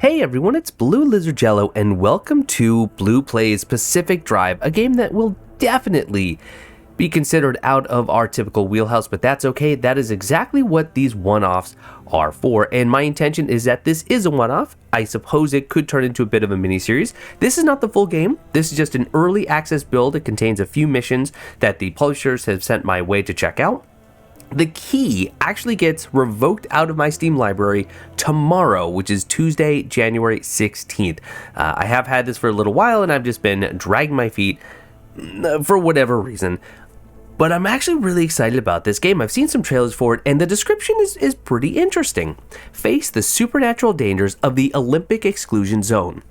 Hey everyone, it's BlueLizardJello and welcome to Blue Plays Pacific Drive, a game that will definitely be considered out of our typical wheelhouse, but that's okay. That is exactly what these one-offs are for, and my intention is that this is a one-off. I suppose it could turn into a bit of a mini-series. This is not the full game. This is just an early access build. It contains a few missions that the publishers have sent my way to check out. The key actually gets revoked out of my Steam library tomorrow, which is Tuesday, January 16th. I have had this for a little while, and I've just been dragging my feet for whatever reason. But I'm actually really excited about this game. I've seen some trailers for it, and the description is pretty interesting. Face the supernatural dangers of the Olympic Exclusion Zone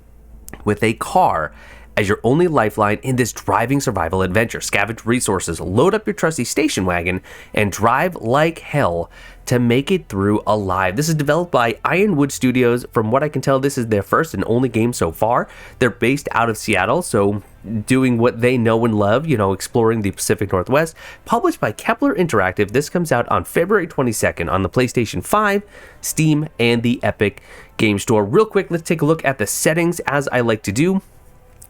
with a car as your only lifeline in this driving survival adventure. Scavenge resources, load up your trusty station wagon, and drive like hell to make it through alive. This is developed by Ironwood Studios. From what I can tell, this is their first and only game so far. They're based out of Seattle, so doing what they know and love, exploring the Pacific Northwest. Published by Kepler Interactive. This comes out on February 22nd on the PlayStation 5, Steam, and the Epic Game Store. Real quick, let's take a look at the settings as I like to do.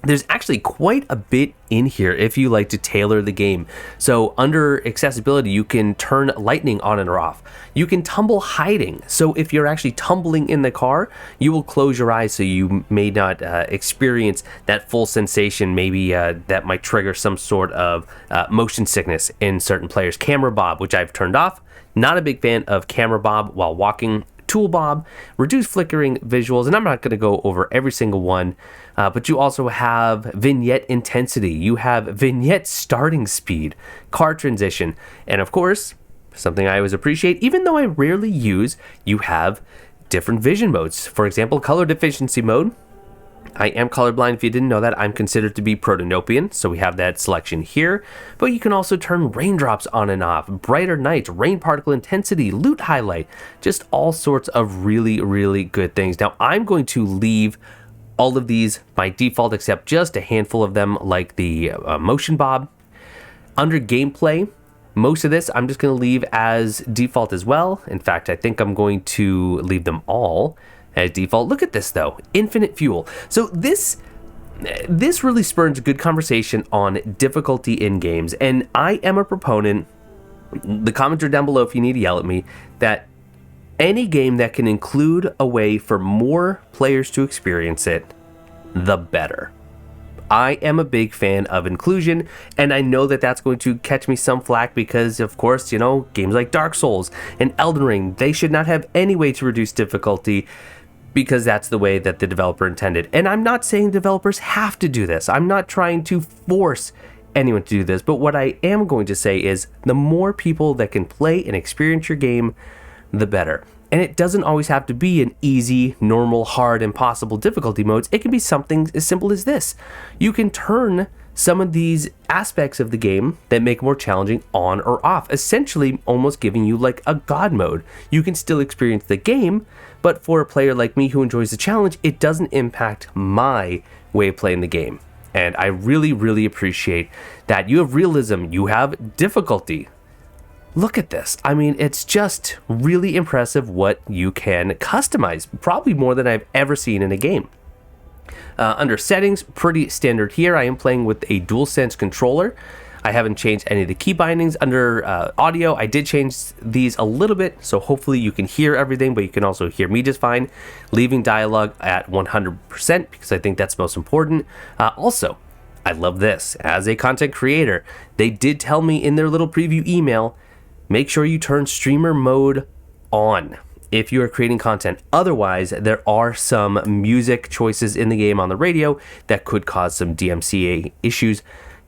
There's actually quite a bit in here if you like to tailor the game. So under accessibility, you can turn lightning on and off. You can tumble hiding. So if you're actually tumbling in the car, you will close your eyes so you may not experience that full sensation. Maybe that might trigger some sort of motion sickness in certain players. Camera bob, which I've turned off. Not a big fan of camera bob while walking. Tool bob, reduce flickering visuals, and I'm not going to go over every single one, but you also have vignette intensity, you have vignette starting speed, car transition, and of course, something I always appreciate, even though I rarely use, you have different vision modes. For example, color deficiency mode. I am colorblind. If you didn't know that, I'm considered to be protonopian, so we have that selection here. But you can also turn raindrops on and off, brighter nights, rain particle intensity, loot highlight, just all sorts of really, really good things. Now, I'm going to leave all of these by default, except just a handful of them, like the motion bob. Under gameplay, most of this I'm just going to leave as default as well. In fact, I think I'm going to leave them all as default. Look at this though, infinite fuel. So this really spurns a good conversation on difficulty in games, and I am a proponent, the comments are down below if you need to yell at me, that any game that can include a way for more players to experience it, the better. I am a big fan of inclusion, and I know that that's going to catch me some flack because, of course, games like Dark Souls and Elden Ring, they should not have any way to reduce difficulty, because that's the way that the developer intended. And I'm not saying developers have to do this. I'm not trying to force anyone to do this. But what I am going to say is the more people that can play and experience your game, the better. And it doesn't always have to be an easy, normal, hard, impossible difficulty modes. It can be something as simple as this. You can turn some of these aspects of the game that make it more challenging on or off, essentially almost giving you like a god mode. You can still experience the game, but for a player like me who enjoys the challenge, it doesn't impact my way of playing the game. And I really, really appreciate that. You have realism, you have difficulty. Look at this. I mean, it's just really impressive what you can customize, probably more than I've ever seen in a game. Under settings, pretty standard here. I am playing with a DualSense controller. I haven't changed any of the key bindings. Under audio, I did change these a little bit, so hopefully you can hear everything, but you can also hear me just fine. Leaving dialogue at 100% because I think that's most important. Also, I love this. As a content creator, they did tell me in their little preview email, make sure you turn streamer mode on if you are creating content. Otherwise, there are some music choices in the game on the radio that could cause some DMCA issues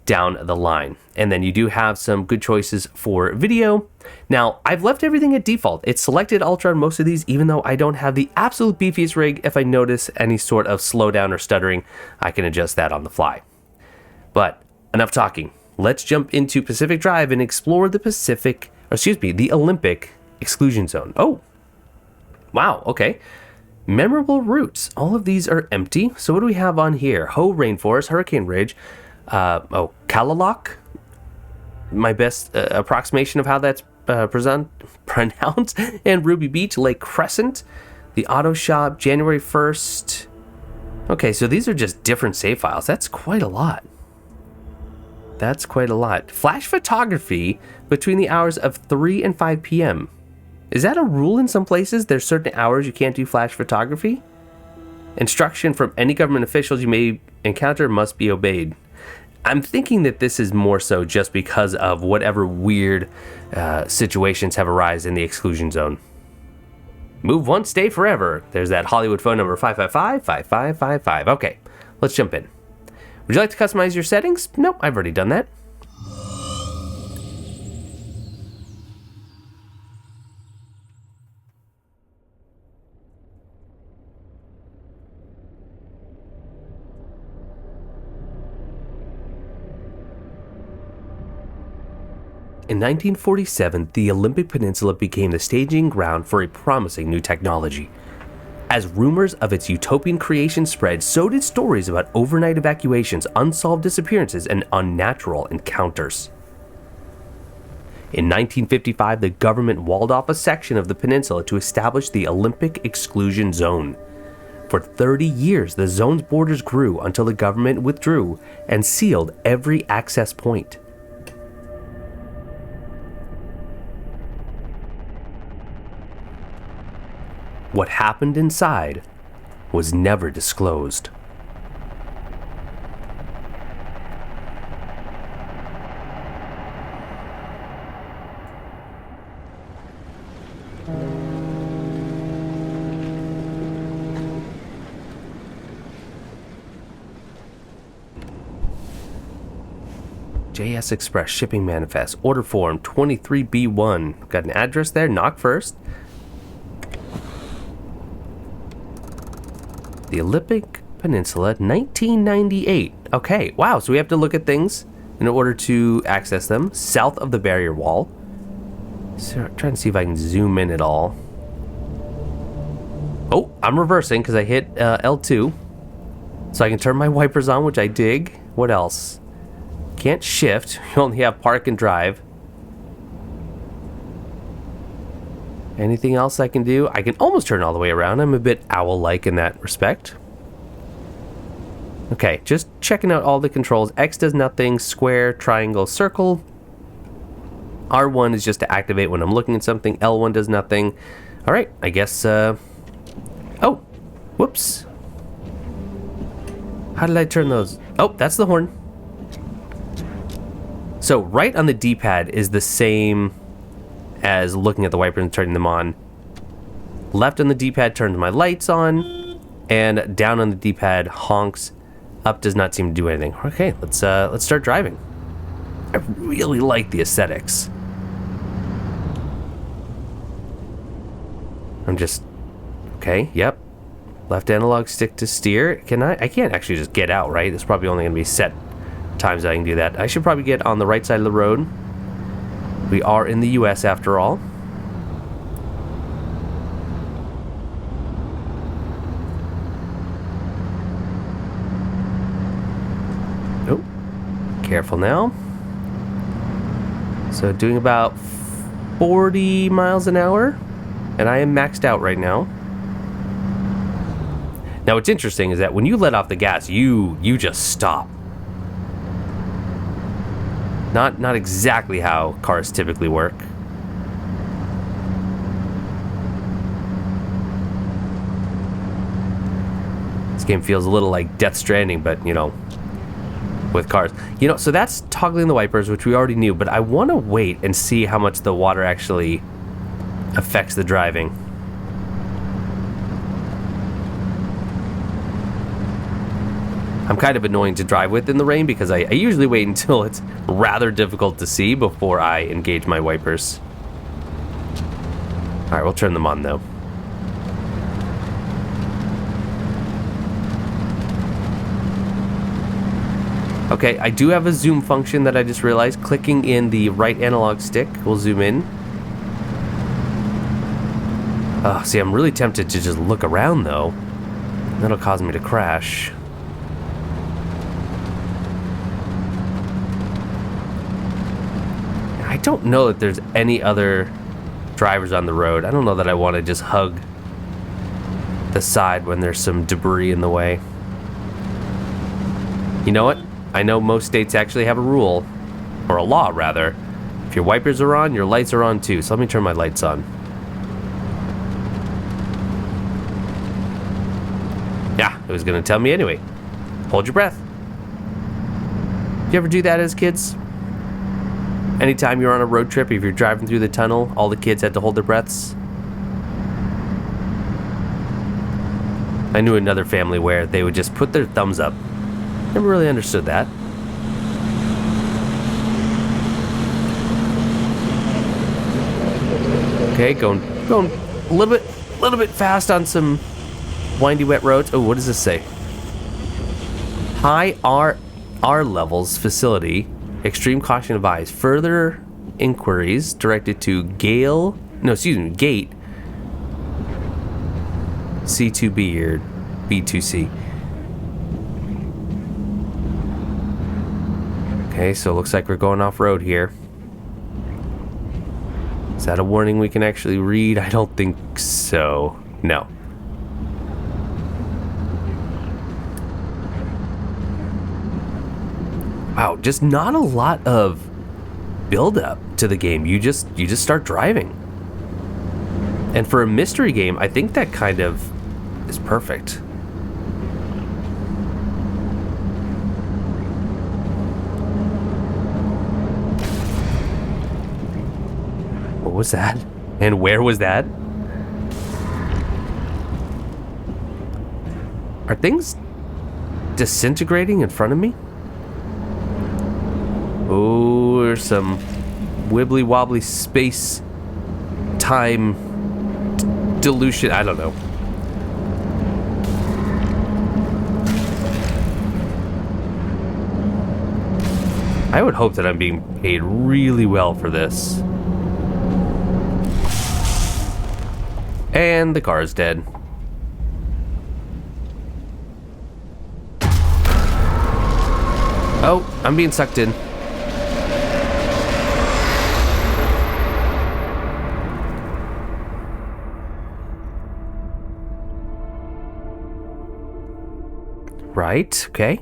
down the line. And then you do have some good choices for video. Now, I've left everything at default. It's selected ultra on most of these, even though I don't have the absolute beefiest rig. If I notice any sort of slowdown or stuttering, I can adjust that on the fly. But enough talking. Let's jump into Pacific Drive and explore the Olympic Exclusion Zone. Oh, wow, okay. Memorable routes. All of these are empty. So what do we have on here? Ho Rainforest, Hurricane Ridge, Kalaloch. My best approximation of how that's pronounced. And Ruby Beach, Lake Crescent. The auto shop, January 1st. Okay, so these are just different save files. That's quite a lot. That's quite a lot. Flash photography between the hours of 3 and 5 p.m. Is that a rule in some places? There's certain hours you can't do flash photography? Instruction from any government officials you may encounter must be obeyed. I'm thinking that this is more so just because of whatever weird situations have arisen in the exclusion zone. Move once, stay forever. There's that Hollywood phone number 555-5555. Okay, let's jump in. Would you like to customize your settings? Nope, I've already done that. In 1947, the Olympic Peninsula became the staging ground for a promising new technology. As rumors of its utopian creation spread, so did stories about overnight evacuations, unsolved disappearances, and unnatural encounters. In 1955, the government walled off a section of the peninsula to establish the Olympic Exclusion Zone. For 30 years, the zone's borders grew until the government withdrew and sealed every access point. What happened inside was never disclosed. JS Express Shipping Manifest, Order Form 23B1. Got an address there, knock first. The Olympic Peninsula, 1998. Okay, wow, so we have to look at things in order to access them. South of the barrier wall. So I'm trying to see if I can zoom in at all. Oh, I'm reversing because I hit L2. So I can turn my wipers on, which I dig. What else? Can't shift. You only have park and drive. Anything else I can do? I can almost turn all the way around. I'm a bit owl-like in that respect. Okay, just checking out all the controls. X does nothing. Square, triangle, circle. R1 is just to activate when I'm looking at something. L1 does nothing. All right, I guess... Oh, whoops. How did I turn those? Oh, that's the horn. So right on the D-pad is the same as looking at the wipers and turning them on. Left on the D-pad turns my lights on, and down on the D-pad honks. Up does not seem to do anything. Okay, let's start driving. I really like the aesthetics. I'm just okay. Yep. Left analog stick to steer. Can I can't actually just get out, right? It's probably only going to be set times that I can do that. I should probably get on the right side of the road. We are in the US after all. Oh, careful now. So doing about 40 miles an hour, and I am maxed out right now. Now what's interesting is that when you let off the gas, you just stop. Not exactly how cars typically work. This game feels a little like Death Stranding, but, you know, with cars. You know, so that's toggling the wipers, which we already knew, but I want to wait and see how much the water actually affects the driving. I'm kind of annoying to drive with in the rain because I usually wait until it's rather difficult to see before I engage my wipers. Alright, we'll turn them on though. Okay, I do have a zoom function that I just realized. Clicking in the right analog stick will zoom in. Oh, see, I'm really tempted to just look around though. That'll cause me to crash. I don't know that there's any other drivers on the road. I don't know that I want to just hug the side when there's some debris in the way. You know what? I know most states actually have a rule, or a law rather. If your wipers are on, your lights are on too. So let me turn my lights on. Yeah, it was gonna tell me anyway. Hold your breath. Did you ever do that as kids? Anytime you're on a road trip, if you're driving through the tunnel, all the kids had to hold their breaths? I knew another family where they would just put their thumbs up. Never really understood that. Okay, going a little bit fast on some windy, wet roads. Oh, what does this say? High R levels facility. Extreme caution advised. Further inquiries directed to gate C2B or B2C. Okay, so it looks like we're going off road here. Is that a warning we can actually read? I don't think so. No. Wow, just not a lot of build up to the game. You just start driving. And for a mystery game, I think that kind of is perfect. What was that? And where was that? Are things disintegrating in front of me? Oh, there's some wibbly wobbly space time dilution. I don't know. I would hope that I'm being paid really well for this. And the car is dead. Oh, I'm being sucked in. Right, okay.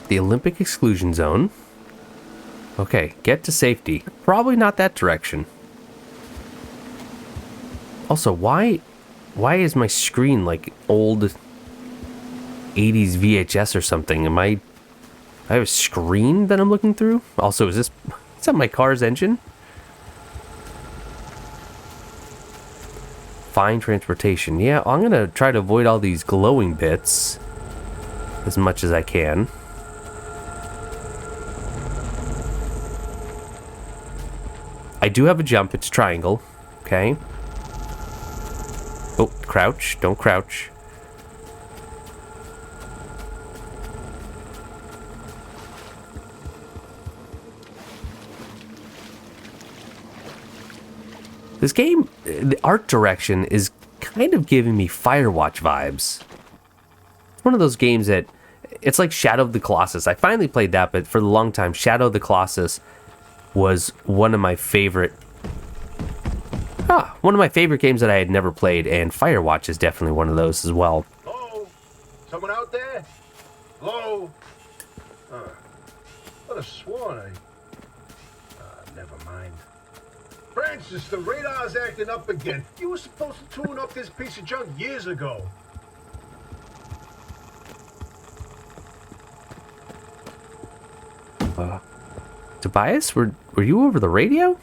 The Olympic Exclusion Zone. Okay, get to safety. Probably not that direction. Also, why is my screen like old 80s VHS or something? I have a screen that I'm looking through? Also, is that my car's engine? Fine transportation. Yeah, I'm gonna try to avoid all these glowing bits as much as I can. I do have a jump. It's triangle. Okay. Oh, crouch. Don't crouch. This game, the art direction is kind of giving me Firewatch vibes. It's one of those games that, it's like Shadow of the Colossus. I finally played that, but for a long time, Shadow of the Colossus was one of my favorite games that I had never played, and Firewatch is definitely one of those as well. Hello? Someone out there? Hello? I'd have sworn never mind. Francis, the radar's acting up again. You were supposed to tune up this piece of junk years ago. Tobias, were you over the radio?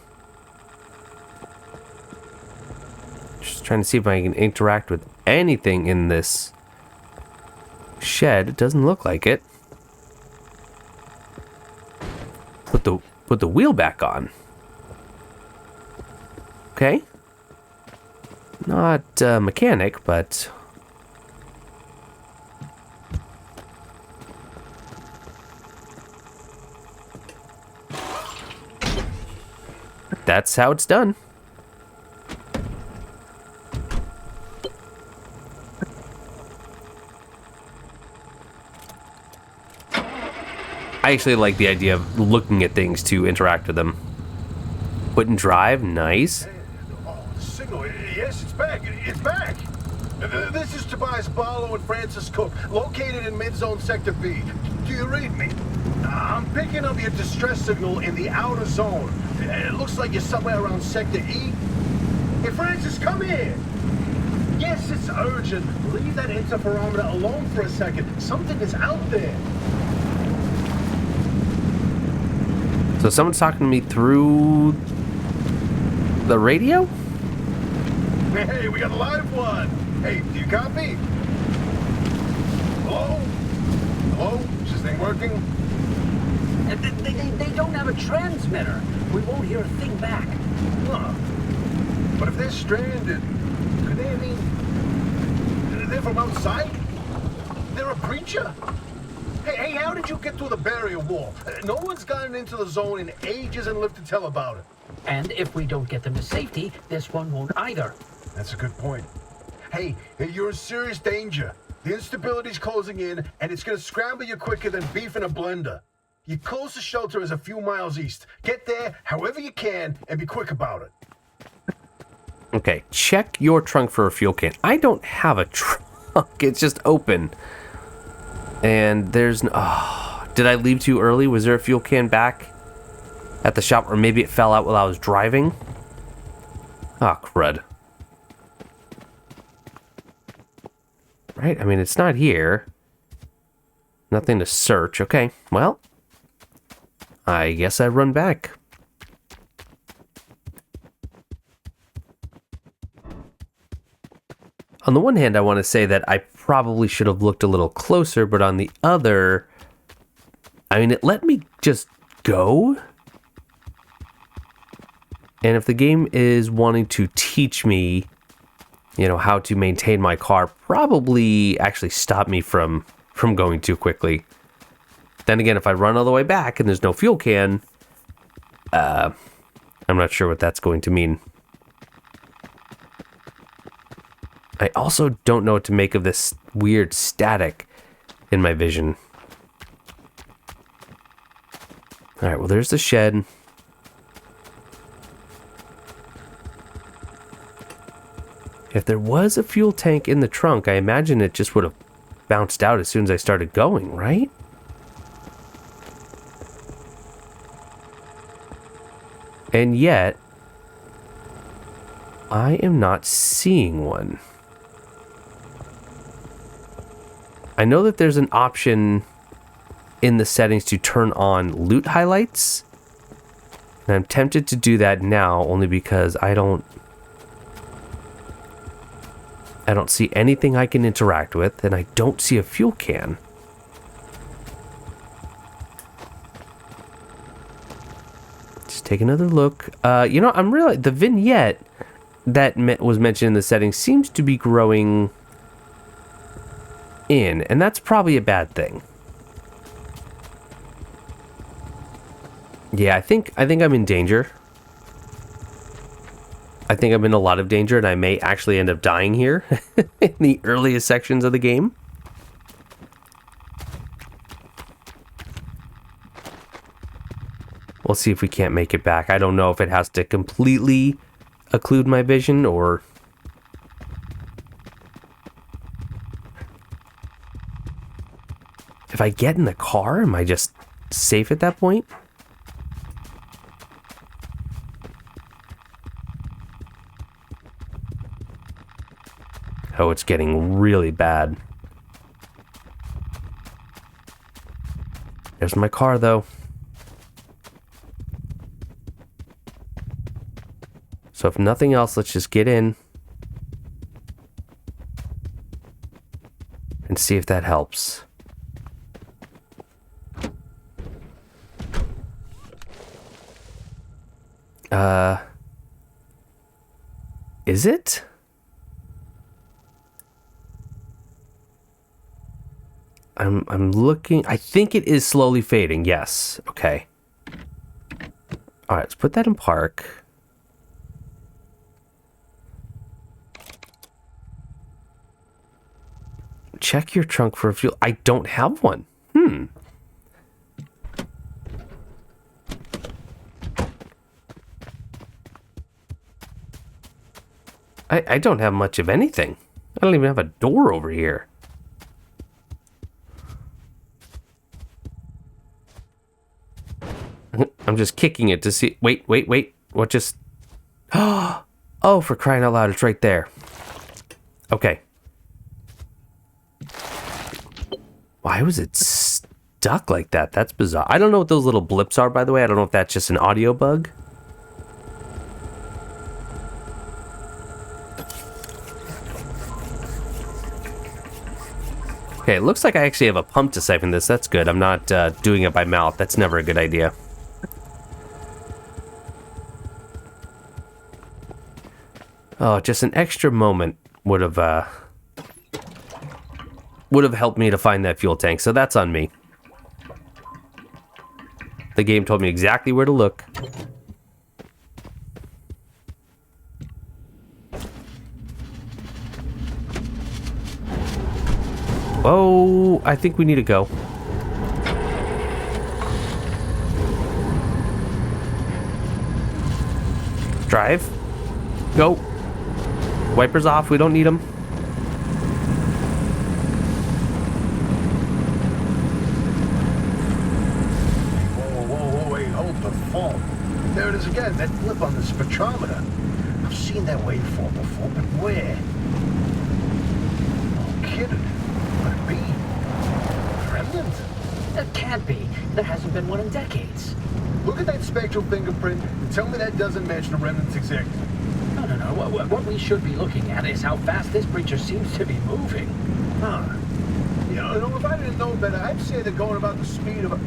Just trying to see if I can interact with anything in this shed. It doesn't look like it. Put the wheel back on. Okay. Not mechanic, but that's how it's done. I actually like the idea of looking at things to interact with them. Put in drive, nice. Oh, the signal. Yes, it's back. It's back. This is Tobias Barlow and Francis Cook, located in mid-zone sector B. Do you read me? I'm picking up your distress signal in the outer zone. It looks like you're somewhere around sector E. Hey, Francis, come here. Yes, it's urgent. Leave that interferometer alone for a second. Something is out there. So someone's talking to me through the radio? Hey, we got a live one. Hey, do you copy? Hello? Hello? Is this thing working? They don't have a transmitter. We won't hear a thing back. Huh. But if they're stranded, could they, they're from outside? They're a creature? Hey, how did you get through the barrier wall? No one's gotten into the zone in ages and lived to tell about it. And if we don't get them to safety, this one won't either. That's a good point. Hey, you're in serious danger. The instability's closing in, and it's gonna scramble you quicker than beef in a blender. Your closest shelter is a few miles east. Get there however you can, and be quick about it. Okay, check your trunk for a fuel can. I don't have a trunk. It's just open. And there's no... Oh, did I leave too early? Was there a fuel can back at the shop? Or maybe it fell out while I was driving? Ah, crud. Right? I mean, it's not here. Nothing to search. Okay, well, I guess I run back. On the one hand, I want to say that I probably should have looked a little closer, but on the other, I mean, it let me just go. And if the game is wanting to teach me, you know, how to maintain my car, probably actually stop me from going too quickly. Then again, if I run all the way back and there's no fuel can, I'm not sure what that's going to mean. I also don't know what to make of this weird static in my vision. Alright, well, there's the shed. If there was a fuel tank in the trunk, I imagine it just would have bounced out as soon as I started going, right? And yet, I am not seeing one. I know that there's an option in the settings to turn on loot highlights. And I'm tempted to do that now only because I don't see anything I can interact with, and I don't see a fuel can. Just take another look. You know, I'm really... The vignette that was mentioned in the settings seems to be growing in, and that's probably a bad thing. Yeah, I think I'm in danger. I think I'm in a lot of danger, and I may actually end up dying here in the earliest sections of the game. We'll see if we can't make it back. I don't know if it has to completely occlude my vision, or... If I get in the car, am I just safe at that point? Oh, it's getting really bad. There's my car, though. So if nothing else, let's just get in and see if that helps. Is it? I'm looking. I think it is slowly fading. Yes. Okay. All right, let's put that in park. Check your trunk for a fuel. I don't have one. I don't have much of anything. I don't even have a door over here. I'm just kicking it to see. Wait. What just... Oh, for crying out loud, it's right there. Okay. Why was it stuck like that? That's bizarre. I don't know what those little blips are, by the way. I don't know if that's just an audio bug. Okay, it looks like I actually have a pump to siphon this. That's good. I'm not doing it by mouth. That's never a good idea. Oh, just an extra moment would have helped me to find that fuel tank, so that's on me. The game told me exactly where to look. Oh, I think we need to go. Drive. Go. Wipers off, we don't need them. Whoa, wait, hold the phone. There it is again, that blip on the spectrometer. I've seen that waveform before, but where? No kidding. Could it be? Remnant? It can't be. There hasn't been one in decades. Look at that spectral fingerprint and tell me that doesn't match the remnant's exact. No. What we should be looking at is how fast this breacher seems to be moving. Huh. You know, if I didn't know better, I'd say they're going about the speed of a...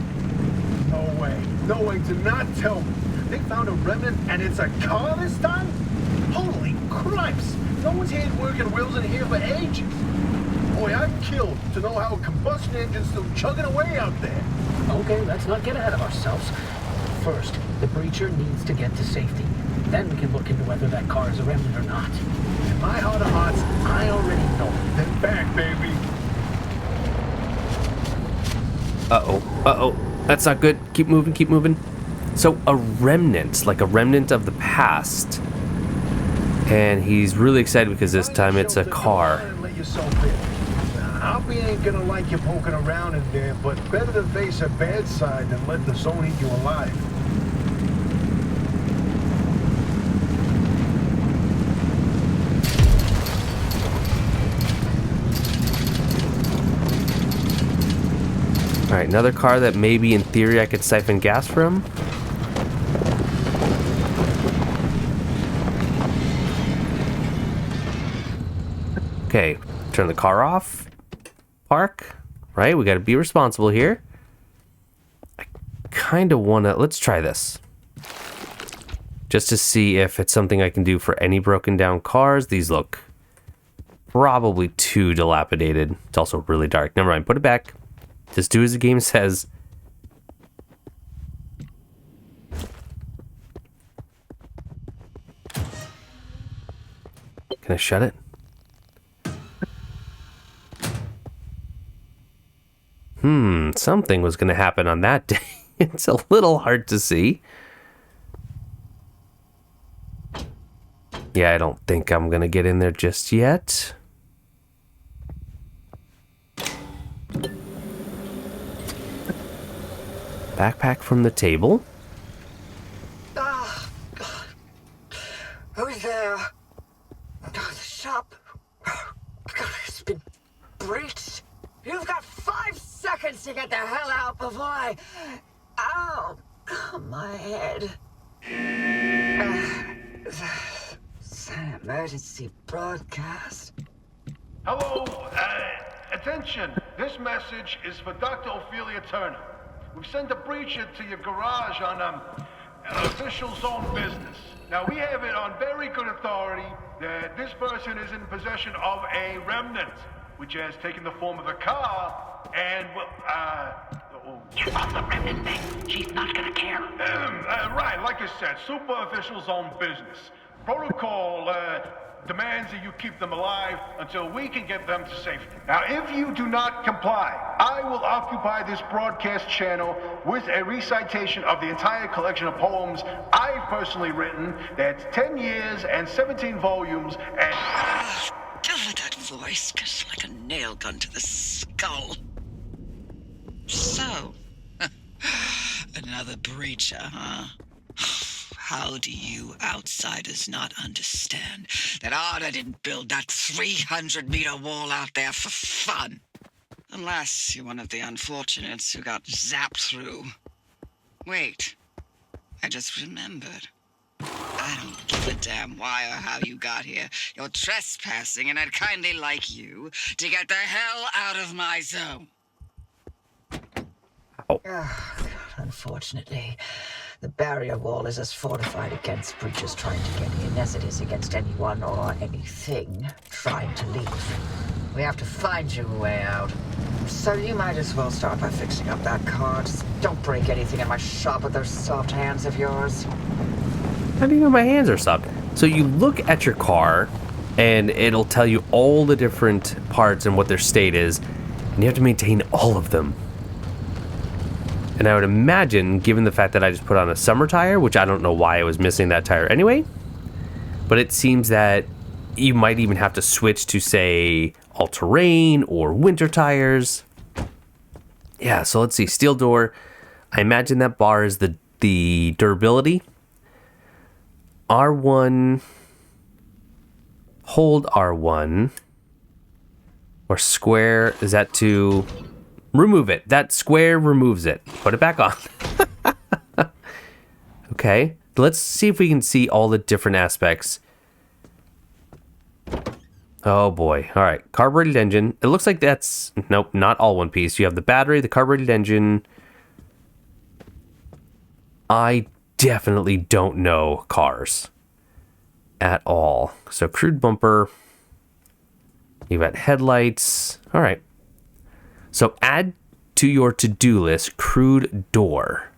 No way. No way. Do not tell me. They found a remnant and it's a car this time? Holy cripes. No one's had working wheels in here for ages. Boy, I'm killed to know how a combustion engine's still chugging away out there. Okay, let's not get ahead of ourselves. First, the breacher needs to get to safety. Then we can look into whether that car is a remnant or not. In my heart of hearts, I already know. They're back, baby. Uh-oh. That's not good. Keep moving. So, a remnant, like a remnant of the past. And he's really excited because this time it's a car. Hoppy ain't gonna like you poking around in there, but better to face a bad side than let the zone eat you alive. Alright, another car that maybe in theory I could siphon gas from. Okay, turn the car off. Park. Right, we gotta be responsible here. I kinda wanna... Let's try this. Just to see if it's something I can do for any broken down cars. These look probably too dilapidated. It's also really dark. Never mind, put it back. Just do as the game says. Can I shut it? Something was going to happen on that day. It's a little hard to see. Yeah, I don't think I'm going to get in there just yet. Backpack from the table. Oh, God. Who's there? Oh, the shop. God, it's been breached. You've got 5 seconds to get the hell out before I... Ow! My head. It's an emergency broadcast. Hello, attention. This message is for Dr. Ophelia Turner. We've sent a breacher to your garage on official zone business. Now, we have it on very good authority that this person is in possession of a remnant, which has taken the form of a car, and, You're on the remnant thing. She's not gonna care. right, like I said, super official zone business. Protocol, demands that you keep them alive until we can get them to safety. Now, if you do not comply, I will occupy this broadcast channel with a recitation of the entire collection of poems I've personally written. That's 10 years and 17 volumes and... That voice goes like a nail gun to the skull. So, another breacher, huh? How do you outsiders not understand that Arda didn't build that 300-meter wall out there for fun? Unless you're one of the unfortunates who got zapped through. Wait, I just remembered. I don't give a damn why or how you got here. You're trespassing, and I'd kindly like you to get the hell out of my zone. Unfortunately, the barrier wall is as fortified against breaches trying to get in as it is against anyone or anything trying to leave. We have to find you a way out. So you might as well start by fixing up that car. Just don't break anything in my shop with those soft hands of yours. How do you know my hands are soft? So you look at your car, and it'll tell you all the different parts and what their state is, and you have to maintain all of them. And I would imagine, given the fact that I just put on a summer tire, which I don't know why I was missing that tire anyway, but it seems that you might even have to switch to, say, all-terrain or winter tires. Yeah, so let's see. Steel door. I imagine that bar is the durability. R1. Hold R1. Or square. Is that to... remove it. That square removes it. Put it back on. Okay. Let's see if we can see all the different aspects. Oh boy. All right. Carbureted engine. It looks like that's... nope, not all one piece. You have the battery, the carbureted engine. I definitely don't know cars at all. So crude bumper. You've got headlights. All right. So add to your to-do list, crude door.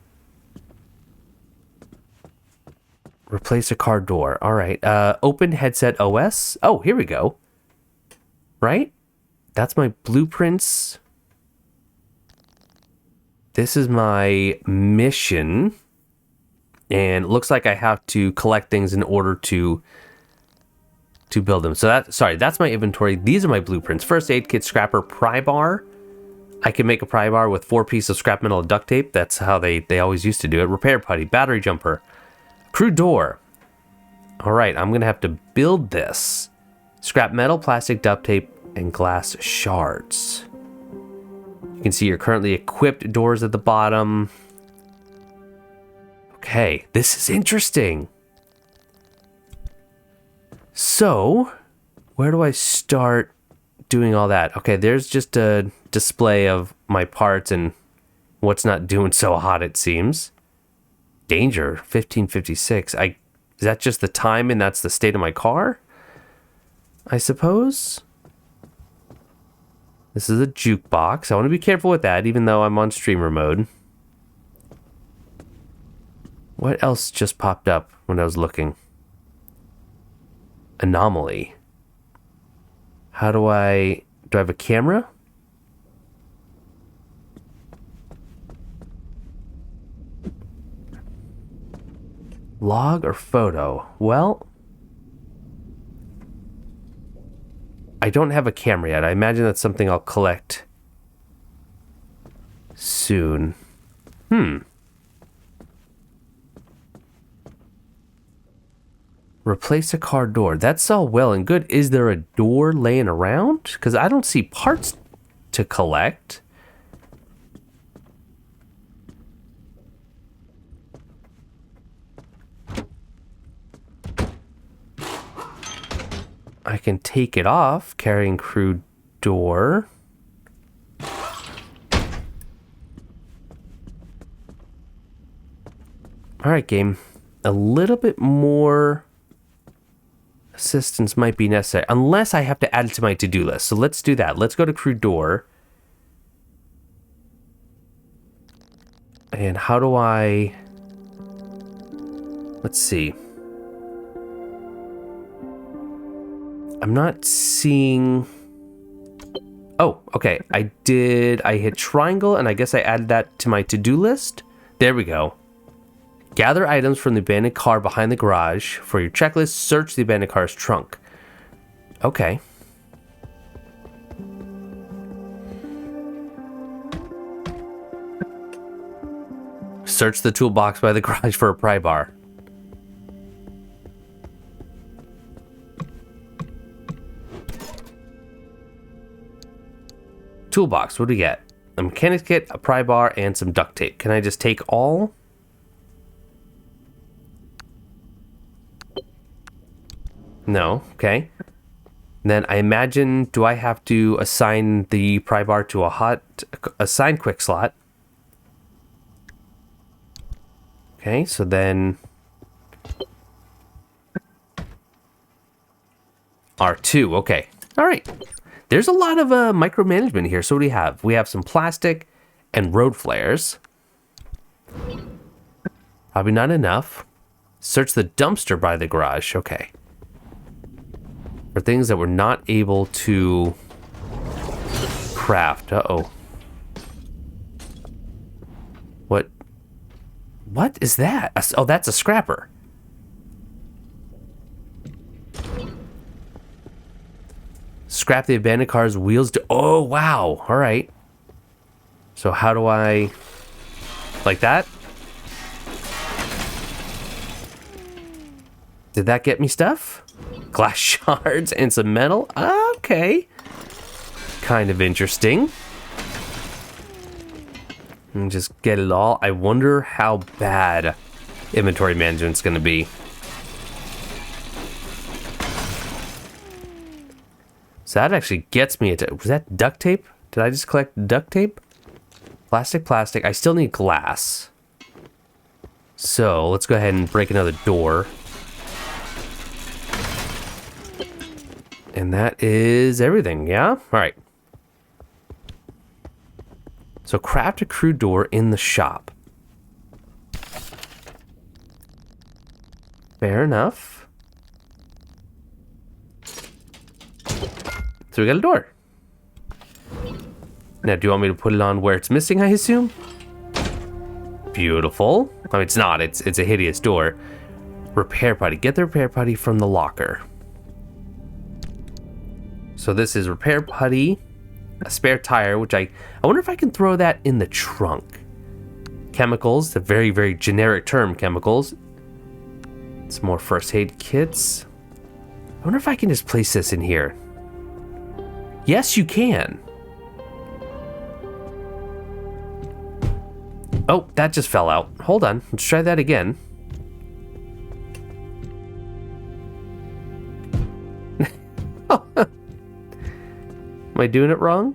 Replace a car door. All right. Open headset OS. Oh, here we go. Right? That's my blueprints. This is my mission. And it looks like I have to collect things in order to build them. So that's my inventory. These are my blueprints. First aid kit, scrapper, pry bar. I can make a pry bar with 4 pieces of scrap metal and duct tape. That's how they always used to do it. Repair putty, battery jumper, crude door. All right, I'm going to have to build this. Scrap metal, plastic, duct tape, and glass shards. You can see your currently equipped doors at the bottom. Okay, this is interesting. So, where do I start doing all that? Okay, there's just a display of my parts and what's not doing so hot, it seems. Danger, 1556. Is that just the time and that's the state of my car? I suppose. This is a jukebox. I want to be careful with that, even though I'm on streamer mode. What else just popped up when I was looking? Anomaly. How do I have a camera? Log or photo? Well, I don't have a camera yet. I imagine that's something I'll collect soon. Replace a car door. That's all well and good. Is there a door laying around? Because I don't see parts to collect. I can take it off, carrying crude door. All right, game. A little bit more assistance might be necessary, unless I have to add it to my to-do list. So let's do that. Let's go to crude door. And how do I... let's see. I'm not seeing... Oh, okay. I hit triangle, and I guess I added that to my to-do list. There we go. Gather items from the abandoned car behind the garage. For your checklist, search the abandoned car's trunk. Okay. Search the toolbox by the garage for a pry bar. Toolbox, what do we get? A mechanics kit, a pry bar, and some duct tape. Can I just take all? No, okay. Then I imagine, do I have to assign the pry bar to assign quick slot? Okay, so then R2, okay. All right. There's a lot of micromanagement here. So what do we have? We have some plastic and road flares. Probably not enough. Search the dumpster by the garage. Okay. For things that we're not able to craft. Uh-oh. What is that? Oh, that's a scrapper. Scrap the abandoned car's wheels to... Oh, wow. All right. So how do I... Like that? Did that get me stuff? Glass shards and some metal? Okay. Kind of interesting. And just get it all. I wonder how bad inventory management's going to be. So that actually gets me into... Was that duct tape? Did I just collect duct tape? Plastic. I still need glass. So let's go ahead and break another door. And that is everything, yeah? All right. So craft a crew door in the shop. Fair enough. So we got a door. Now, do you want me to put it on where it's missing, I assume? Beautiful. I mean, it's not. It's a hideous door. Repair putty. Get the repair putty from the locker. So this is repair putty. A spare tire, which I wonder if I can throw that in the trunk. Chemicals, the very, very generic term, chemicals. Some more first aid kits. I wonder if I can just place this in here. Yes, you can. Oh, that just fell out. Hold on, let's try that again. Am I doing it wrong?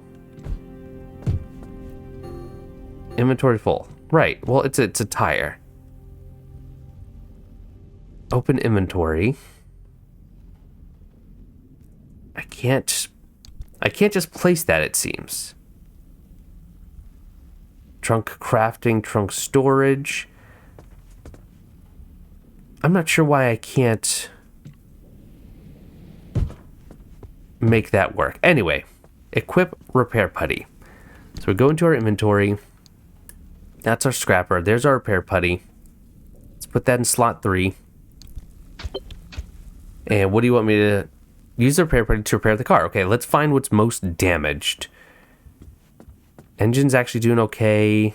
Inventory full. Right. Well, it's a tire. Open inventory. I can't just place that, it seems. Trunk crafting, trunk storage. I'm not sure why I can't make that work. Anyway. Equip repair putty. So we go into our inventory. That's our scrapper. There's our repair putty. Let's put that in slot 3. And what do you want me to use the repair putty to repair the car? Okay, let's find what's most damaged. Engine's actually doing okay.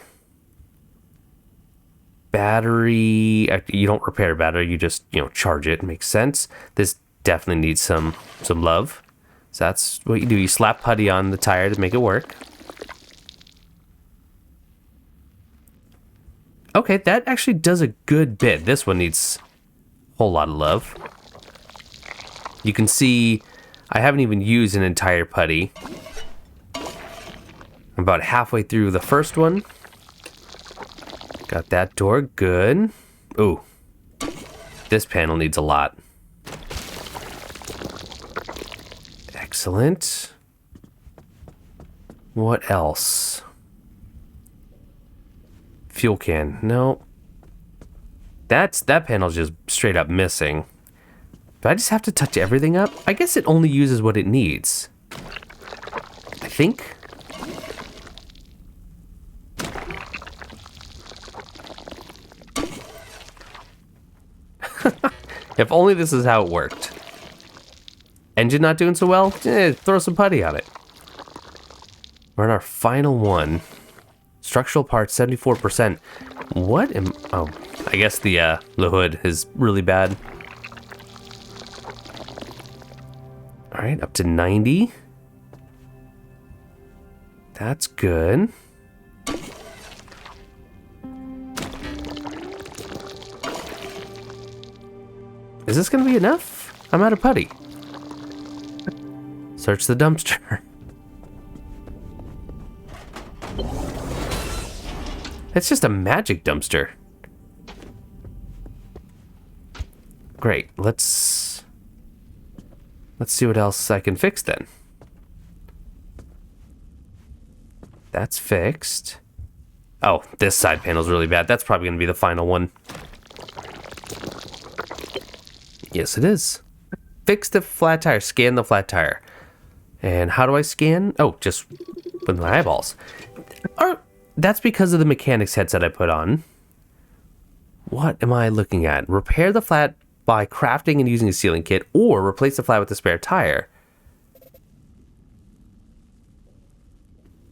Battery. You don't repair a battery. You just, charge it. Makes sense. This definitely needs some love. So that's what you do. You slap putty on the tire to make it work. Okay, that actually does a good bit. This one needs a whole lot of love. You can see I haven't even used an entire putty. I'm about halfway through the first one. Got that door, good. Ooh, this panel needs a lot. Excellent. What else? Fuel can. No. That panel's just straight up missing. Do I just have to touch everything up? I guess it only uses what it needs. I think. If only this is how it worked. Engine not doing so well? Throw some putty on it. We're on our final one. Structural parts, 74%. What am... Oh, I guess the hood is really bad. All right, up to 90. That's good. Is this going to be enough? I'm out of putty. Search the dumpster. It's just a magic dumpster. Great. Let's see what else I can fix then. That's fixed. Oh, this side panel's really bad. That's probably going to be the final one. Yes, it is. Fix the flat tire. Scan the flat tire. And how do I scan? Oh, just with my eyeballs. That's because of the mechanics headset I put on. What am I looking at? Repair the flat by crafting and using a sealing kit, or replace the flat with a spare tire.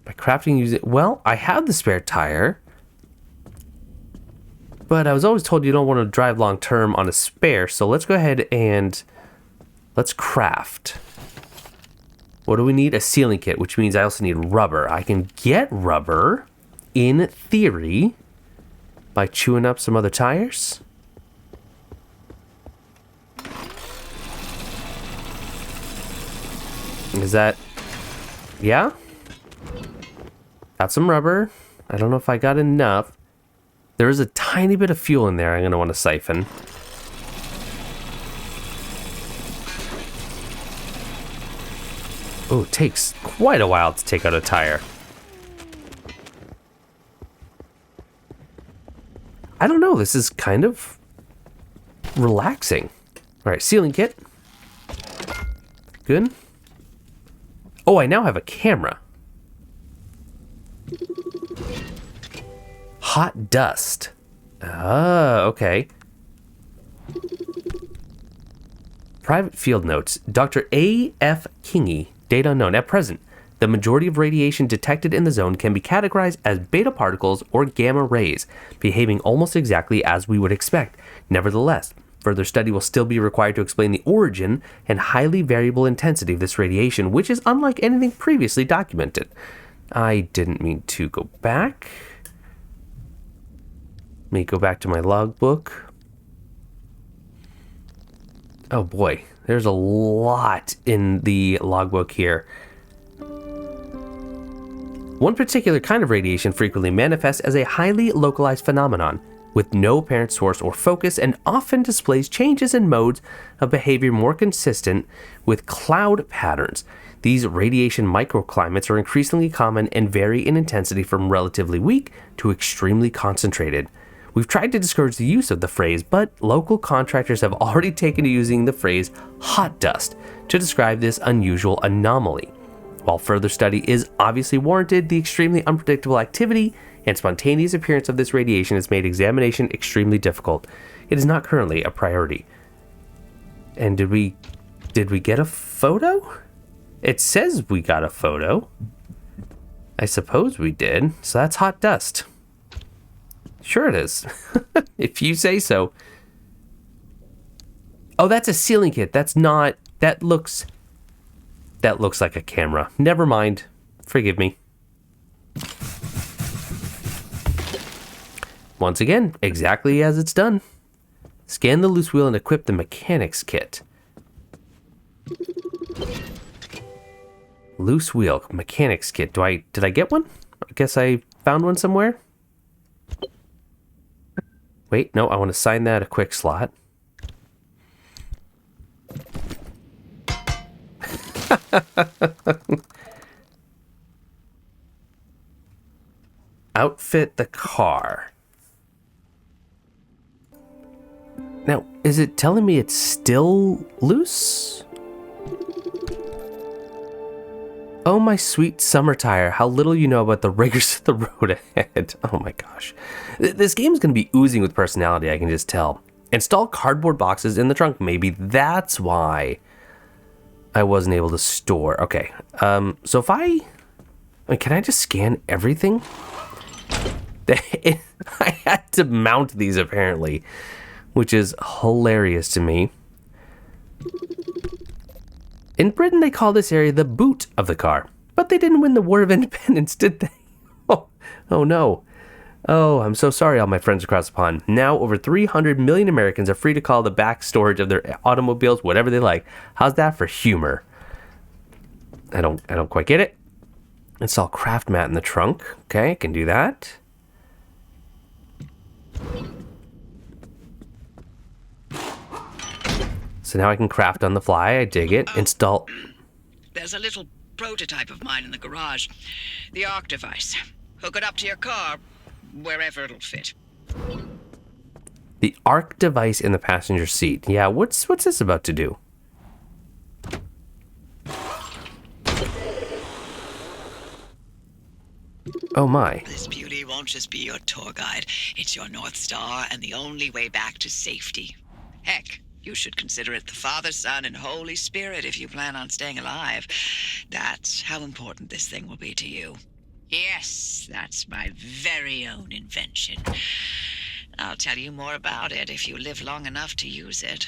By crafting using... Well, I have the spare tire. But I was always told you don't want to drive long term on a spare, so let's go ahead and let's craft. What do we need? A sealing kit, which means I also need rubber. I can get rubber, in theory, by chewing up some other tires. Is that... Yeah? Got some rubber. I don't know if I got enough. There is a tiny bit of fuel in there I'm going to want to siphon. Oh, it takes quite a while to take out a tire. I don't know, this is kind of relaxing. All right, sealing kit. Good. Oh, I now have a camera. Hot dust. Ah, okay. Private field notes. Dr. A.F. Kingy, date unknown. At present, the majority of radiation detected in the zone can be categorized as beta particles or gamma rays, behaving almost exactly as we would expect. Nevertheless, further study will still be required to explain the origin and highly variable intensity of this radiation, which is unlike anything previously documented. I didn't mean to go back. Let me go back to my logbook. Oh boy, there's a lot in the logbook here. One particular kind of radiation frequently manifests as a highly localized phenomenon with no apparent source or focus, and often displays changes in modes of behavior more consistent with cloud patterns. These radiation microclimates are increasingly common and vary in intensity from relatively weak to extremely concentrated. We've tried to discourage the use of the phrase, but local contractors have already taken to using the phrase hot dust to describe this unusual anomaly. While further study is obviously warranted, the extremely unpredictable activity and spontaneous appearance of this radiation has made examination extremely difficult. It is not currently a priority. And did we get a photo? It says we got a photo. I suppose we did. So that's hot dust. Sure it is. If you say so. Oh, that's a sealing kit. That's not... That looks like a camera. Never mind. Forgive me. Once again, exactly as it's done. Scan the loose wheel and equip the mechanics kit. Loose wheel, mechanics kit. Did I get one? I guess I found one somewhere. Wait, no, I want to sign that a quick slot. Outfit the car. Now, Is it telling me it's still loose? Oh, my sweet summer tire. How little you know about the rigors of the road ahead. Oh my gosh. This game is going to be oozing with personality, I can just tell. Install cardboard boxes in the trunk. Maybe that's why I wasn't able to store. Okay. So if I can I just scan everything? I had to mount these apparently, which is hilarious to me. In Britain, they call this area the boot of the car, but they didn't win the War of Independence, did they? Oh no. Oh, I'm so sorry, all my friends across the pond. Now, over 300 million Americans are free to call the back storage of their automobiles whatever they like. How's that for humor? I don't quite get it. Install craft mat in the trunk. Okay, I can do that. So now I can craft on the fly. I dig it. Install. There's a little prototype of mine in the garage. The ARC device. Hook it up to your car, wherever it'll fit. The ARC device in the passenger seat. Yeah, what's this about to do? Oh my. This beauty won't just be your tour guide. It's your North Star and the only way back to safety. Heck, you should consider it the Father, Son, and Holy Spirit if you plan on staying alive. That's how important this thing will be to you. Yes, that's my very own invention. I'll tell you more about it if you live long enough to use it.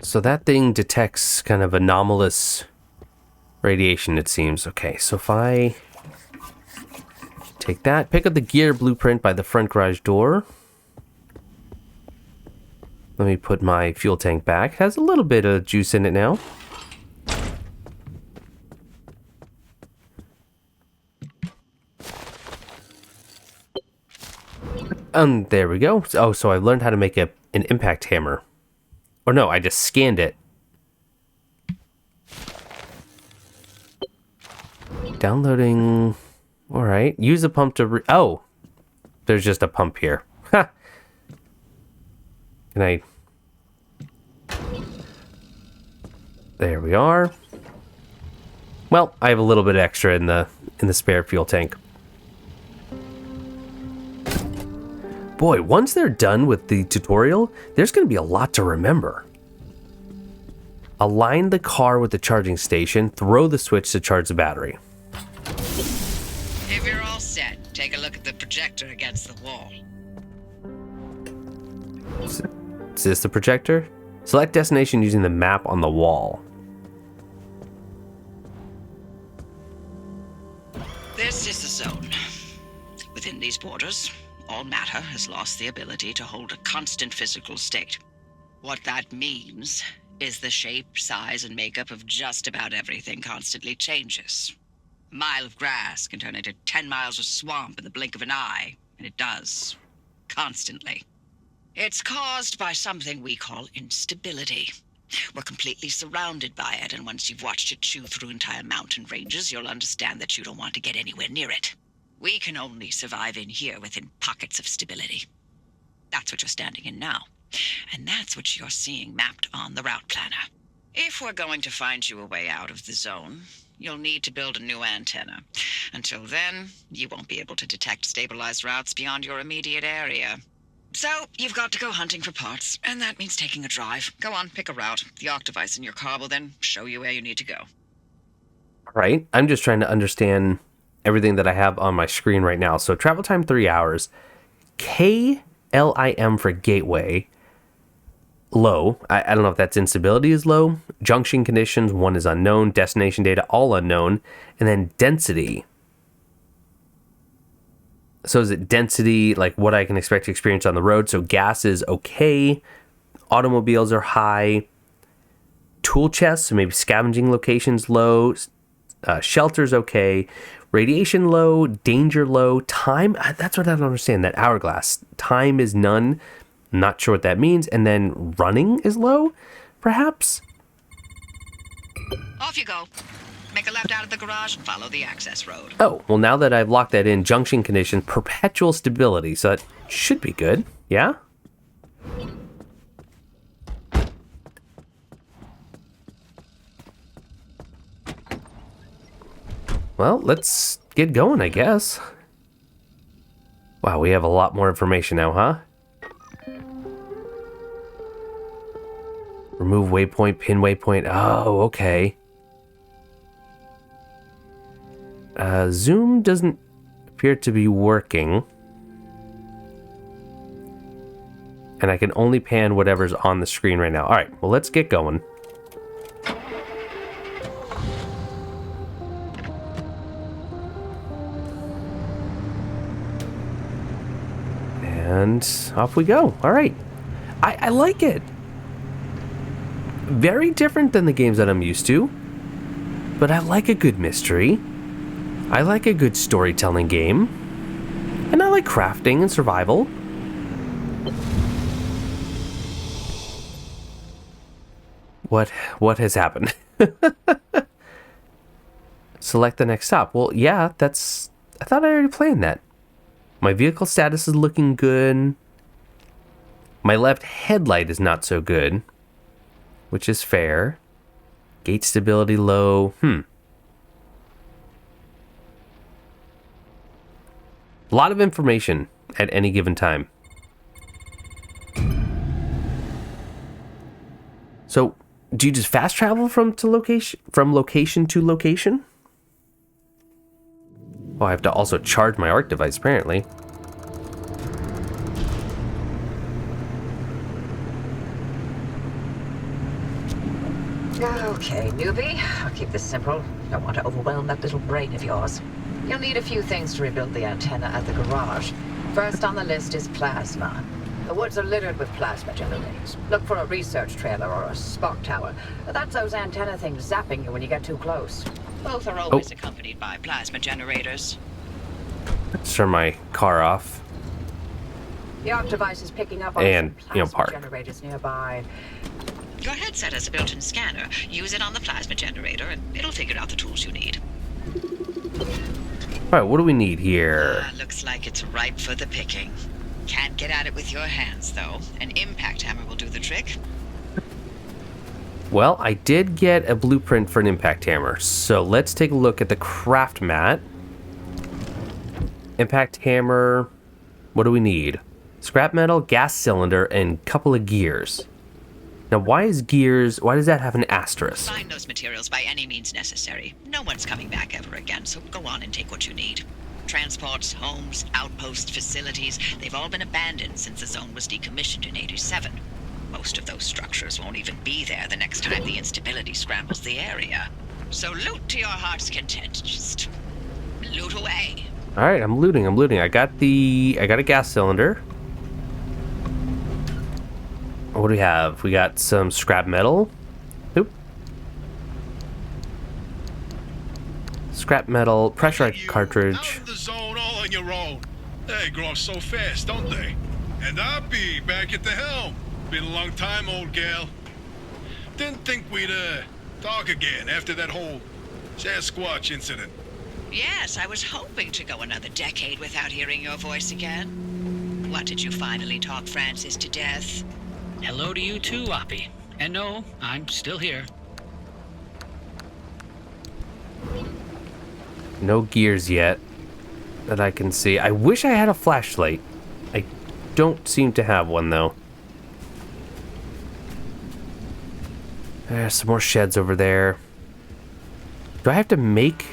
So that thing detects kind of anomalous radiation, it seems. Okay, so if I take that, pick up the gear blueprint by the front garage door. Let me put my fuel tank back. It has a little bit of juice in it now. There we go. Oh, so I learned how to make an impact hammer. Or no, I just scanned it. Downloading. All right. Use a pump to... Oh, there's just a pump here. Ha! Can I... There we are. Well, I have a little bit extra in the spare fuel tank. Boy, once they're done with the tutorial, there's going to be a lot to remember. Align the car with the charging station. Throw the switch to charge the battery. If you're all set, take a look at the projector against the wall. Is this the projector? Select destination using the map on the wall. This is the zone. Within these borders, all matter has lost the ability to hold a constant physical state. What that means is the shape, size, and makeup of just about everything constantly changes. A mile of grass can turn into 10 miles of swamp in the blink of an eye, and it does. Constantly. It's caused by something we call instability. We're completely surrounded by it, and once you've watched it chew through entire mountain ranges, you'll understand that you don't want to get anywhere near it. We can only survive in here within pockets of stability. That's what you're standing in now. And that's what you're seeing mapped on the route planner. If we're going to find you a way out of the zone, you'll need to build a new antenna. Until then, you won't be able to detect stabilized routes beyond your immediate area. So, you've got to go hunting for parts, and that means taking a drive. Go on, pick a route. The ARC device in your car will then show you where you need to go. All right, I'm just trying to understand everything that I have on my screen right now. So travel time 3 hours. KLIM for gateway. Low. I don't know if that's instability is low. Junction conditions, 1 is unknown. Destination data, all unknown. And then density. So is it density, like what I can expect to experience on the road? So gas is okay. Automobiles are high. Tool chests, so maybe scavenging locations low. Shelter's okay. Radiation low. Danger low. Time, that's what I don't understand. That hourglass. Time is none. Not sure what that means. And then running is low, perhaps? Off you go. Make a left out of the garage and follow the access road. Oh, well, now that I've locked that in, junction condition, perpetual stability. So that should be good. Yeah? Well, let's get going, I guess. Wow, we have a lot more information now, huh? Remove waypoint, pin waypoint. Oh, okay. Zoom doesn't appear to be working. And I can only pan whatever's on the screen right now. Alright, well, let's get going. And off we go. Alright. I like it. Very different than the games that I'm used to. But I like a good mystery. I like a good storytelling game. And I like crafting and survival. What has happened? Select the next stop. Well, yeah, I thought I already planned that. My vehicle status is looking good. My left headlight is not so good, which is fair. Gate stability low. A lot of information at any given time. So, do you just fast travel from location to location? Oh, I have to also charge my ARC device, apparently. Okay, newbie. I'll keep this simple. Don't want to overwhelm that little brain of yours. You'll need a few things to rebuild the antenna at the garage. First on the list is plasma. The woods are littered with plasma generators. Look for a research trailer or a spark tower. That's those antenna things zapping you when you get too close. Both are always accompanied by plasma generators. Let's turn my car off. The ARC device is picking up on And, some plasma park. generators nearby. Your headset has a built-in scanner. Use it on the plasma generator, and it'll figure out the tools you need. Alright, what do we need here? Looks like it's ripe for the picking. Can't get at it with your hands, though. An impact hammer will do the trick. Well, I did get a blueprint for an impact hammer, so let's take a look at the craft mat. Impact hammer, what do we need? Scrap metal, gas cylinder, and a couple of gears. Now, why does that have an asterisk? Find those materials by any means necessary. No one's coming back ever again, so go on and take what you need. Transports, homes, outposts, facilities, they've all been abandoned since the zone was decommissioned in '87. Most of those structures won't even be there the next time the instability scrambles the area. So loot to your heart's content. Just loot away. Alright, I'm looting. I got a gas cylinder. What do we have? We got some scrap metal. Oop. Scrap metal, pressurized cartridge. Out of the zone all on your own. They grow up so fast, don't they? And I'll be back at the helm. Been a long time, old gal. Didn't think we'd talk again after that whole Sasquatch incident. Yes, I was hoping to go another decade without hearing your voice again. What, did you finally talk Francis to death? Hello to you too, Oppie. And no, I'm still here. No gears yet that I can see. I wish I had a flashlight. I don't seem to have one, though. There's some more sheds over there. Do I have to make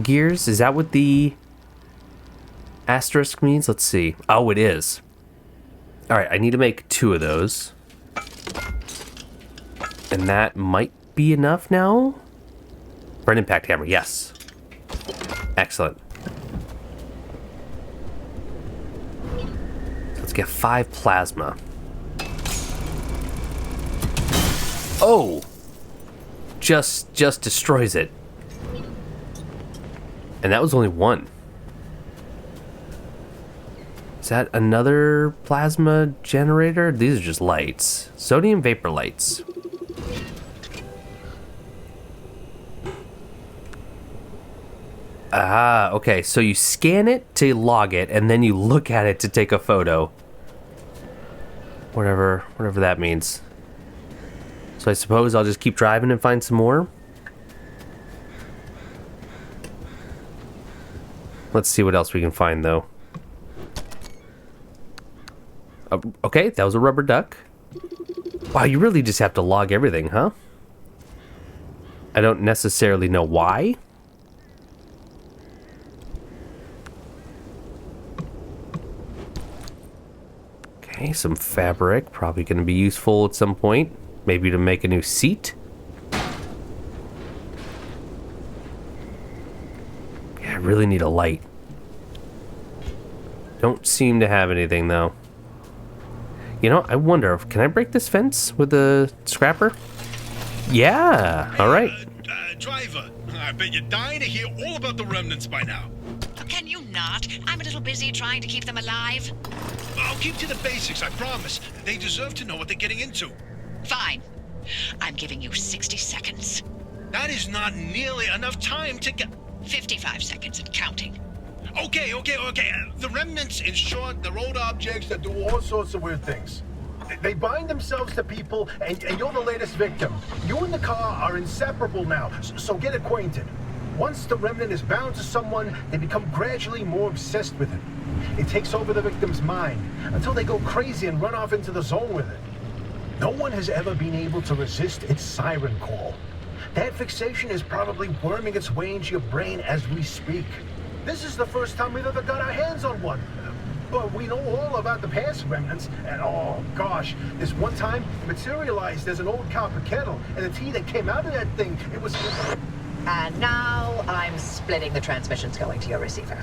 gears? Is that what the asterisk means? Let's see. Oh, it is. Alright, I need to make 2 of those. And that might be enough now? For an impact hammer, yes. Excellent. So let's get 5 plasma. Oh! Just destroys it. And that was only 1. Is that another plasma generator? These are just lights. Sodium vapor lights. Ah, okay. So you scan it to log it, and then you look at it to take a photo. Whatever that means. So I suppose I'll just keep driving and find some more. Let's see what else we can find, though. Okay, that was a rubber duck. Wow, you really just have to log everything, huh? I don't necessarily know why. Okay, some fabric. Probably going to be useful at some point. Maybe to make a new seat. Yeah, I really need a light. Don't seem to have anything, though. You know, I wonder, can I break this fence with a scrapper? Yeah, all right. Driver, I bet you're dying to hear all about the remnants by now. Can you not? I'm a little busy trying to keep them alive. I'll keep to the basics, I promise. They deserve to know what they're getting into. Fine. I'm giving you 60 seconds. That is not nearly enough time to get... 55 seconds and counting. Okay. The remnants, in short, they're old objects that Do all sorts of weird things. They bind themselves to people, and you're the latest victim. You and the car are inseparable now, so get acquainted. Once the remnant is bound to someone, they become gradually more obsessed with it. It takes over the victim's mind until they go crazy and run off into the zone with it. No one has ever been able to resist its siren call. That fixation is probably worming its way into your brain as we speak. This is the first time we've ever got our hands on one. But we know all about the past remnants, and oh gosh, this one time materialized as an old copper kettle, and the tea that came out of that thing, it was... And now I'm splitting the transmissions going to your receiver.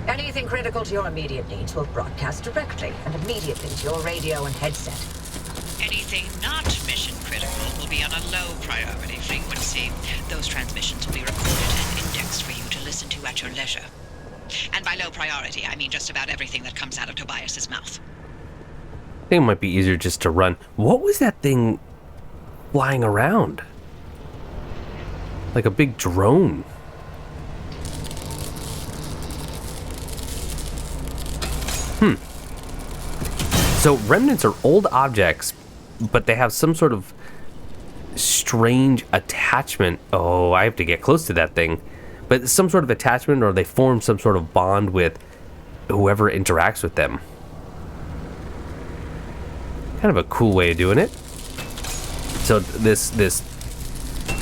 Anything critical to your immediate needs will broadcast directly and immediately to your radio and headset. Anything not mission critical will be on a low priority frequency. Those transmissions will be recorded and indexed for you to listen to at your leisure. And by low priority, I mean just about everything that comes out of Tobias's mouth. I think it might be easier just to run. What was that thing flying around? Like a big drone. So remnants are old objects, but they have some sort of strange attachment. Oh, I have to get close to that thing. But some sort of attachment, or they form some sort of bond with whoever interacts with them. Kind of a cool way of doing it. So this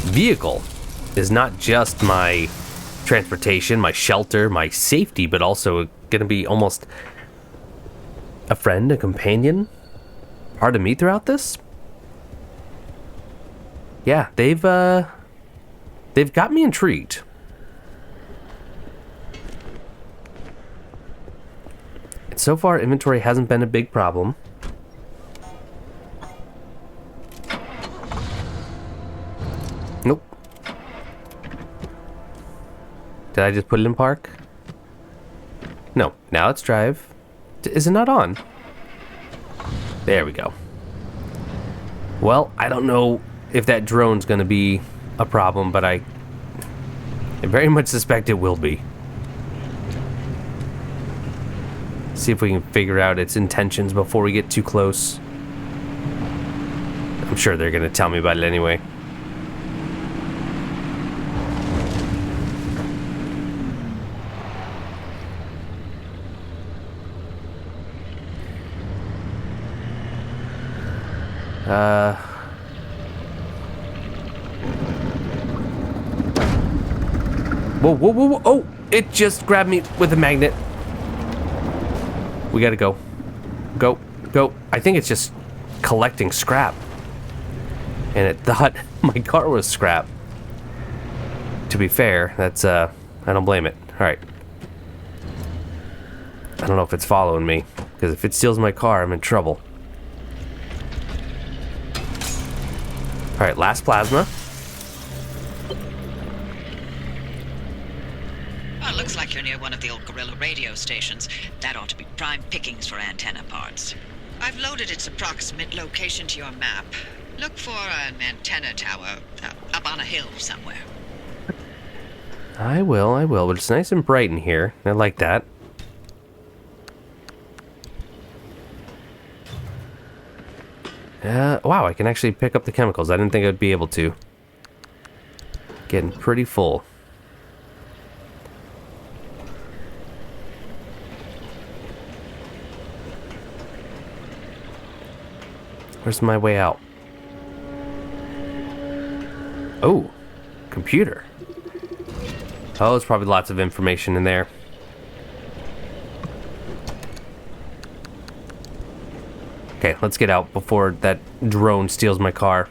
vehicle is not just my transportation, my shelter, my safety, but also going to be almost a friend, a companion, part of me throughout this. Yeah, they've got me intrigued. So far, inventory hasn't been a big problem. Nope. Did I just put it in park? No. Now let's drive. Is it not on? There we go. Well, I don't know if that drone's going to be a problem, but I very much suspect it will be. See if we can figure out its intentions before we get too close. I'm sure they're going to tell me about it anyway. Whoa. Oh, it just grabbed me with a magnet. We gotta go. Go. I think it's just collecting scrap. And it thought my car was scrap. To be fair, that's, I don't blame it. Alright. I don't know if it's following me, because if it steals my car, I'm in trouble. Alright, last plasma. Well, looks like you're near one of the old guerrilla radio stations. That ought to be prime pickings for antenna parts. I've loaded its approximate location to your map. Look for an antenna tower up on a hill somewhere. I will, but it's nice and bright in here. I like that. Wow, I can actually pick up the chemicals. I didn't think I'd be able to. Getting pretty full. Where's my way out? Oh, computer. Oh, there's probably lots of information in there. Okay, let's get out before that drone steals my car.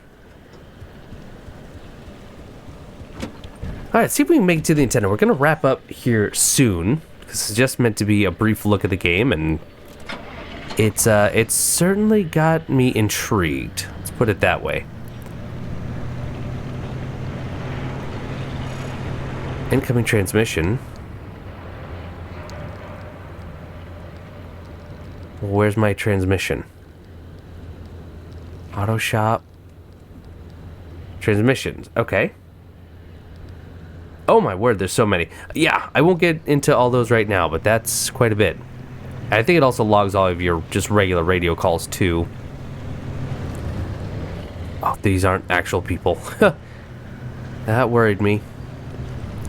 Alright, see if we can make it to the antenna. We're going to wrap up here soon. This is just meant to be a brief look at the game, and it's certainly got me intrigued. Let's put it that way. Incoming transmission. Where's my transmission? Auto shop. Transmissions. Okay. Oh my word, there's so many. Yeah, I won't get into all those right now, but that's quite a bit. I think it also logs all of your just regular radio calls too. Oh, these aren't actual people. That worried me.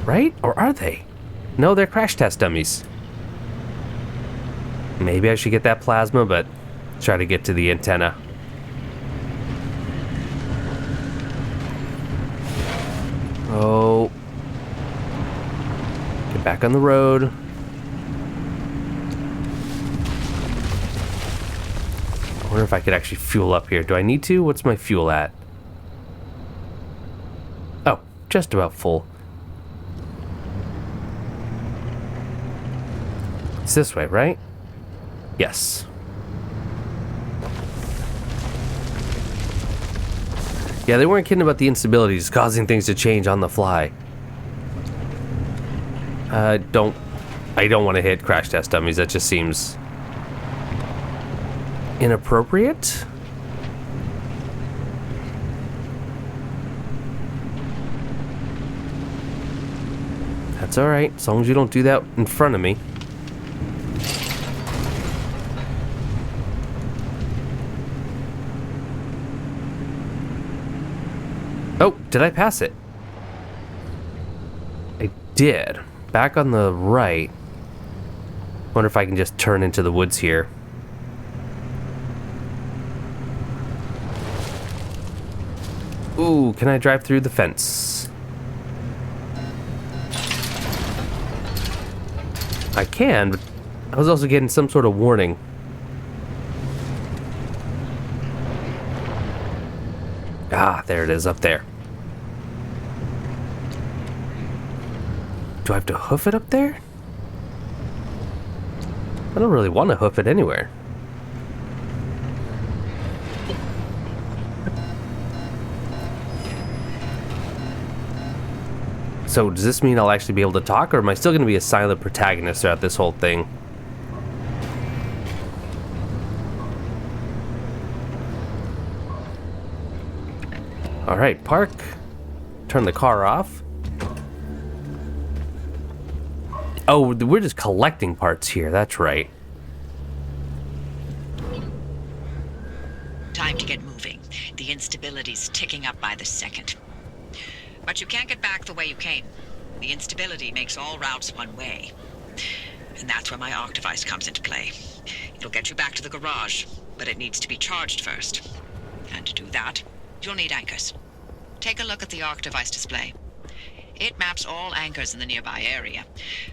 Right? Or are they? No, they're crash test dummies. Maybe I should get that plasma, but try to get to the antenna. Oh. Get back on the road. I wonder if I could actually fuel up here. Do I need to? What's my fuel at? Oh, just about full. It's this way, right? Yes. Yeah, they weren't kidding about the instabilities causing things to change on the fly. I don't want to hit crash test dummies. That just seems inappropriate. That's all right, as long as you don't do that in front of me. Oh, did I pass it? I did. Back on the right. Wonder if I can just turn into the woods here. Ooh, can I drive through the fence? I can, but I was also getting some sort of warning. Ah, there it is, up there. Do I have to hoof it up there? I don't really want to hoof it anywhere. So does this mean I'll actually be able to talk, or am I still going to be a silent protagonist throughout this whole thing? Alright, park. Turn the car off. Oh, we're just collecting parts here, that's right. Time to get moving. The instability's ticking up by the second. But you can't get back the way you came. The instability makes all routes one way. And that's where my arc device comes into play. It'll get you back to the garage, but it needs to be charged first. And to do that, you'll need anchors. Take a look at the arc device display. It maps all anchors in the nearby area.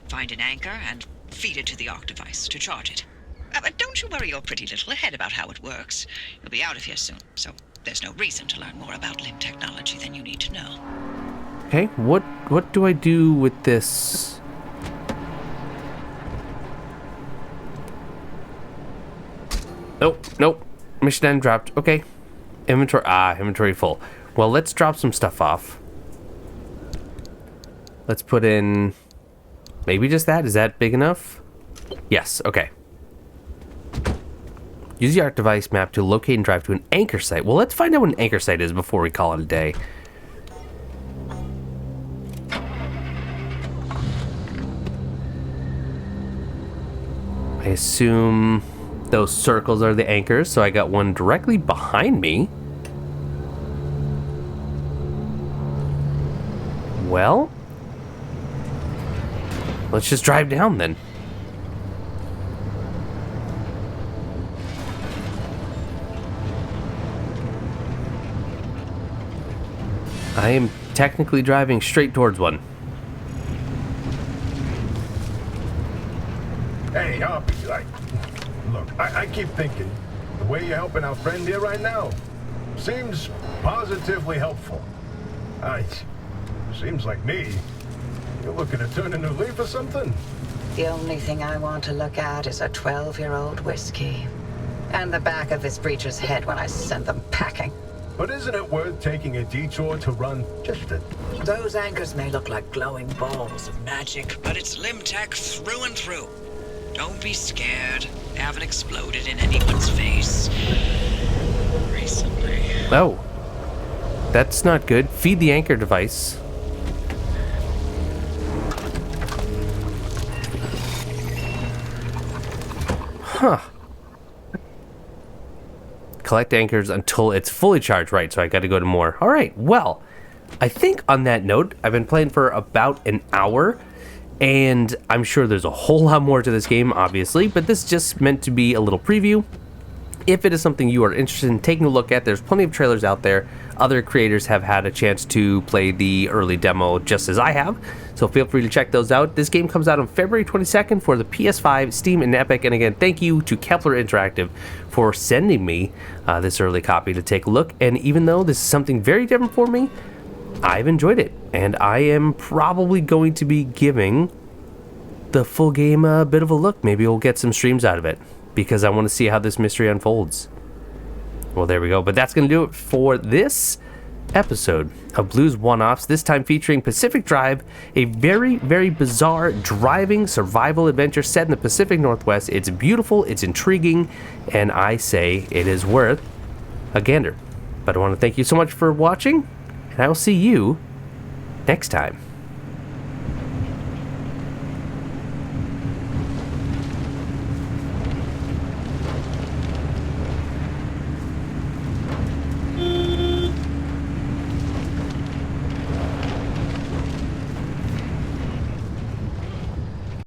Find an anchor and feed it to the arc device to charge it. But don't you worry your pretty little head about how it works. You'll be out of here soon, so there's no reason to learn more about limb technology than you need to know. Okay, what do I do with this? Nope. Mission end dropped. Okay. Inventory full. Well, let's drop some stuff off. Let's put in maybe just that. Is that big enough? Yes, okay. Use the arc device map to locate and drive to an anchor site. Well, let's find out what an anchor site is before we call it a day. I assume those circles are the anchors, so I got one directly behind me. Well, let's just drive down then. I am technically driving straight towards one. Hey, Hoppy, look, I keep thinking, the way you're helping our friend here right now seems positively helpful. Seems like me. You're looking to turn a new leaf or something? The only thing I want to look at is a 12-year-old whiskey. And the back of this breacher's head when I send them packing. But isn't it worth taking a detour to run just a... Those anchors may look like glowing balls of magic. But it's limb tech through and through. Don't be scared. Haven't exploded in anyone's face recently. Oh. That's not good. Feed the anchor device. Huh. Collect anchors until it's fully charged. Right, so I got to go to more. All right, well, I think on that note, I've been playing for about an hour, and I'm sure there's a whole lot more to this game, obviously, but this is just meant to be a little preview. If it is something you are interested in taking a look at, there's plenty of trailers out there. Other creators have had a chance to play the early demo just as I have, so feel free to check those out. This game comes out on February 22nd for the PS5, Steam, and Epic, and again, thank you to Kepler Interactive for sending me this early copy to take a look, and even though this is something very different for me, I've enjoyed it, and I am probably going to be giving the full game a bit of a look. Maybe we'll get some streams out of it, because I want to see how this mystery unfolds. Well, there we go. But that's going to do it for this episode of Blues One-Offs, this time featuring Pacific Drive, a very, very bizarre driving survival adventure set in the Pacific Northwest. It's beautiful, it's intriguing, and I say it is worth a gander. But I want to thank you so much for watching, and I will see you next time.